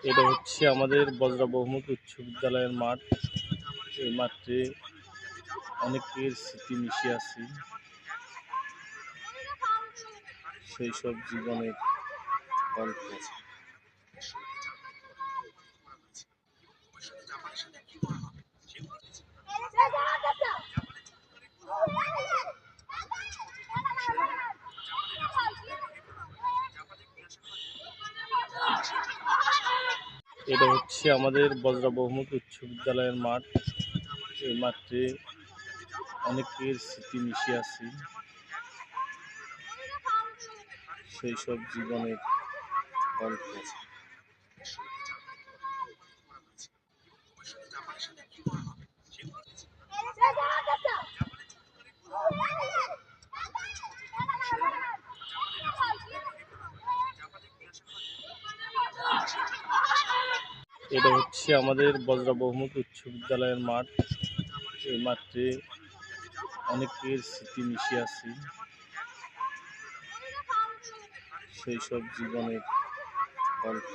এটা হচ্ছে আমাদের বজরা বহুমুখী উচ্চ বিদ্যালয়ের মাঠ। এই মাঠে অনেকের স্মৃতি মিশে আছে, সেই সব জীবনের গল্প। এটা হচ্ছে আমাদের বজরা বহুমুখী উচ্চ বিদ্যালয়ের মাঠ। এই মাঠে অনেকের স্মৃতি মিশে আছে, সেই সব জীবনের গল্প। এটা হচ্ছে আমাদের বজরা বহুমুখী উচ্চ বিদ্যালয়ের মাঠ। এই মাঠে অনেকের স্মৃতি মিশে আছে, সেই সব জীবনের গল্প।